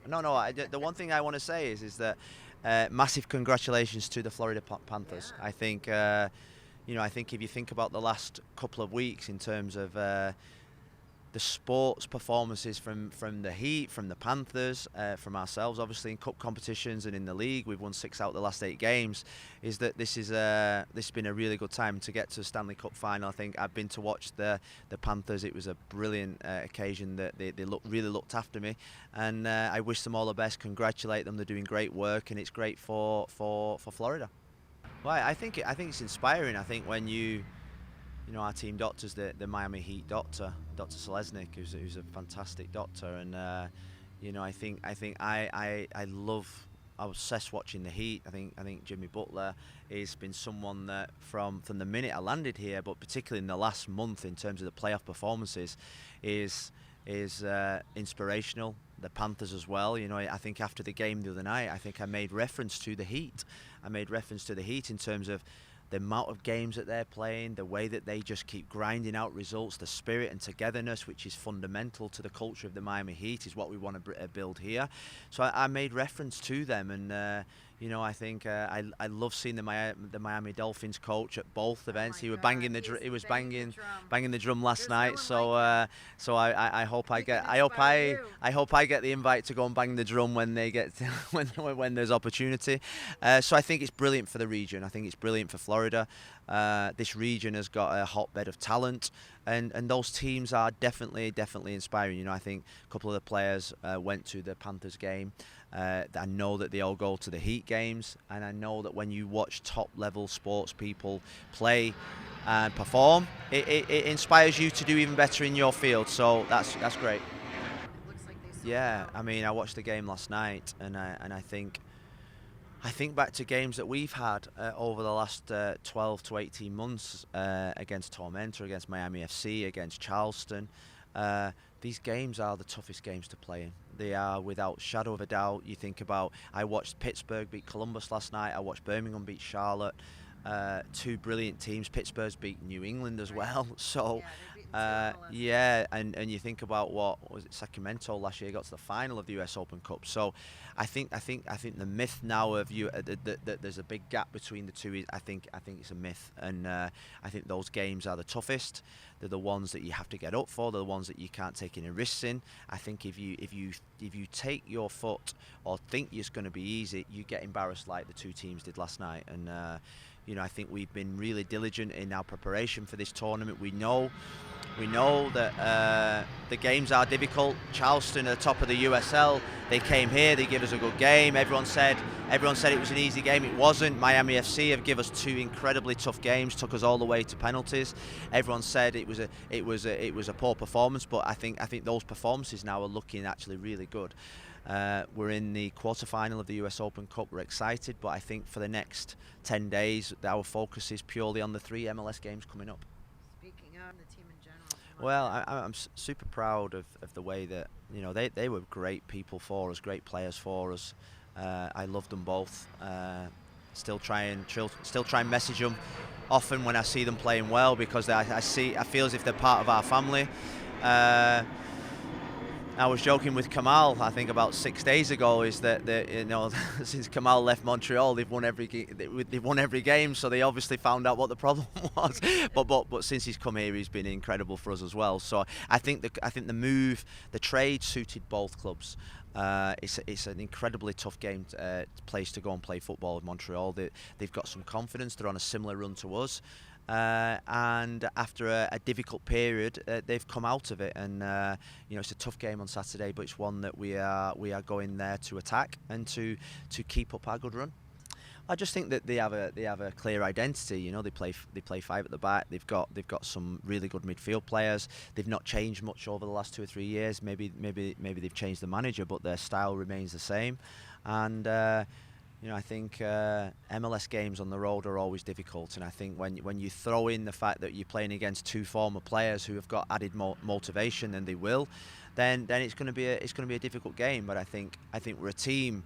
No. The one thing I want to say is that massive congratulations to the Florida Panthers. Yeah. I think I think if you think about the last couple of weeks in terms of the sports performances from the Heat, from the Panthers, from ourselves, obviously in cup competitions and in the league, we've won 6 out of the last 8 games. Is that this has been a really good time to get to the Stanley Cup final. I think I've been to watch the Panthers. It was a brilliant occasion. That they really looked after me, and I wish them all the best. Congratulate them. They're doing great work, and it's great for Florida. Well, I think it's inspiring. I think when our team doctor's the Miami Heat doctor, Dr. Selesnik, who's a fantastic doctor, and I obsess watching the Heat. I think Jimmy Butler has been someone that from the minute I landed here, but particularly in the last month in terms of the playoff performances, is inspirational. The Panthers as well. I think after the game the other night, I think I made reference to the Heat. I made reference to the Heat in terms of the amount of games that they're playing, the way that they just keep grinding out results, the spirit and togetherness, which is fundamental to the culture of the Miami Heat, is what we want to build here. So I made reference to them, and I think I love seeing the Miami Dolphins coach at both events. He was banging the drum last night. So I hope I get the invite to go and bang the drum when they get when there's opportunity. So I think it's brilliant for the region. I think it's brilliant for Florida. This region has got a hotbed of talent, and those teams are definitely inspiring. I think a couple of the players went to the Panthers game. I know that they all go to the Heat games, and I know that when you watch top-level sports people play and perform, it inspires you to do even better in your field. So that's great. It looks like they Yeah, I mean, I watched the game last night, and I think back to games that we've had over the last 12 to 18 months against Tormentor, against Miami FC, against Charleston. These games are the toughest games to play in. They are, without shadow of a doubt. You think about, I watched Pittsburgh beat Columbus last night. I watched Birmingham beat Charlotte. 2 brilliant teams. Pittsburgh's beat New England as well. So, and you think about what was it, Sacramento last year got to the final of the US Open Cup. So, I think the myth now of that there's a big gap between the two. I think it's a myth, and I think those games are the toughest. They're the ones that you have to get up for. They're the ones that you can't take any risks in. I think if you take your foot or think it's going to be easy, you get embarrassed like the 2 teams did last night. And I think we've been really diligent in our preparation for this tournament. We know that the games are difficult. Charleston at the top of the USL. They came here. They give us a good game. Everyone said it was an easy game. It wasn't. Miami FC have given us 2 incredibly tough games. Took us all the way to penalties. Everyone said it was a poor performance, but I think those performances now are looking actually really good. We're in the quarterfinal of the US Open Cup. We're excited, but I think for the next 10 days, our focus is purely on the 3 MLS games coming up. Speaking of the team in general. Well, I'm super proud of the way that they were great people for us, great players for us. I loved them both. Still try and message them often when I see them playing well, because I feel as if they're part of our family. I was joking with Kamal, I think about 6 days ago, is that since Kamal left Montreal, they've won every game, so they obviously found out what the problem was. But since he's come here, he's been incredible for us as well. So I think the trade suited both clubs. It's an incredibly tough place to go and play football in Montreal. They've got some confidence. They're on a similar run to us. And after a difficult period, they've come out of it, and it's a tough game on Saturday, but it's one that we are going there to attack and to keep up our good run. I just think that they have a clear identity. They play 5 at the back. They've got some really good midfield players. They've not changed much over the last 2 or 3 years. Maybe they've changed the manager, but their style remains the same. And I think MLS games on the road are always difficult, and I think when you throw in the fact that you're playing against 2 former players who have got added motivation, and they will, then it's going to be a difficult game. But I think we're a team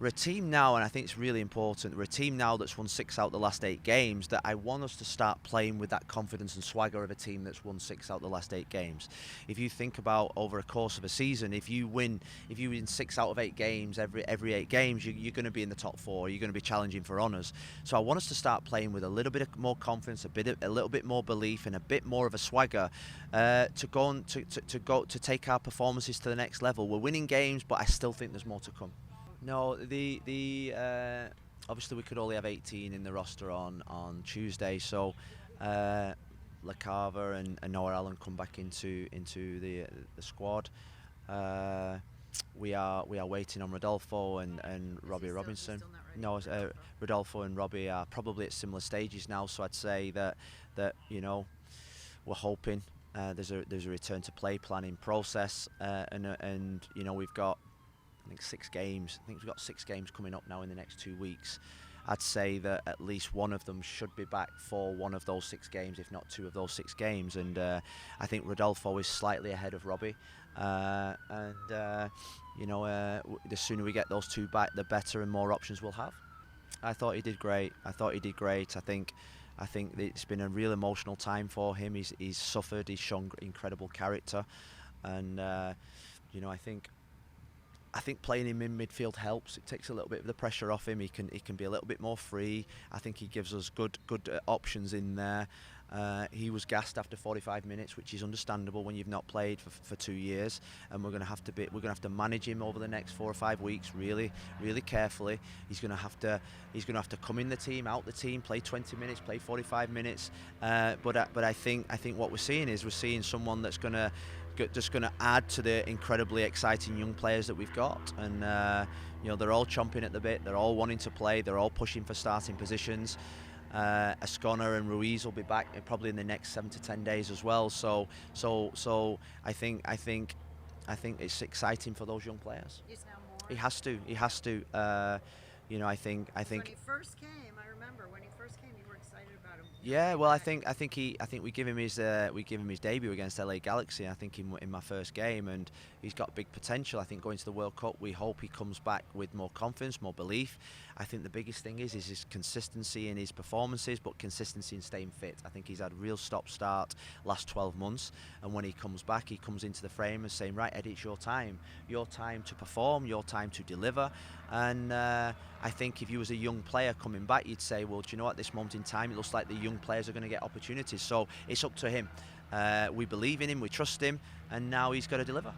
We're a team now, and I think it's really important, we're a team now that's won 6 out of the last 8 games, that I want us to start playing with that confidence and swagger of a team that's won 6 out of the last 8 games. If you think about over a course of a season, if you win 6 out of 8 games, every 8 games, you're going to be in the top 4, you're going to be challenging for honours. So I want us to start playing with a little bit more confidence, a little bit more belief, and a bit more of a swagger to go on to take our performances to the next level. We're winning games, but I still think there's more to come. No, obviously we could only have 18 in the roster on Tuesday, so LaCava and Noah Allen come back into the squad. We are waiting on Rodolfo and Robbie Robinson. No, Rodolfo and Robbie are probably at similar stages now, so I'd say that we're hoping there's a return to play plan in process, and we've got, I think, 6 games. I think we've got 6 games coming up now in the next 2 weeks. I'd say that at least one of them should be back for one of those 6 games, if not 2 of those 6 games. And I think Rodolfo is slightly ahead of Robbie. The sooner we get those 2 back, the better and more options we'll have. I thought he did great. I think it's been a real emotional time for him. He's suffered. He's shown incredible character, and I think playing him in midfield helps. It takes a little bit of the pressure off him. He can be a little bit more free. I think he gives us good options in there. He was gassed after 45 minutes, which is understandable when you've not played for 2 years, and we're going to have to manage him over the next 4 or 5 weeks really carefully. He's going to have to come in the team, out the team, play 20 minutes, play 45 minutes. But I think what we're seeing someone that's just going to add to the incredibly exciting young players that we've got, and they're all chomping at the bit. They're all wanting to play. They're all pushing for starting positions. Ascona and Ruiz will be back probably in the next 7 to 10 days as well. So I think it's exciting for those young players. He's now more. He has to. I think. When he first came, I remember when he first came, you were excited about him. Yeah, well, I think we give him his debut against LA Galaxy. I think in my first game, and he's got big potential. I think going to the World Cup, we hope he comes back with more confidence, more belief. I think the biggest thing is his consistency in his performances, but consistency in staying fit. I think he's had real stop-start last 12 months, and when he comes back, he comes into the frame and saying, right, Eddie, it's your time to perform, your time to deliver. And I think if you was a young player coming back, you'd say, well, do you know what, at this moment in time, it looks like the young players are going to get opportunities. So it's up to him. We believe in him, we trust him, and now he's got to deliver.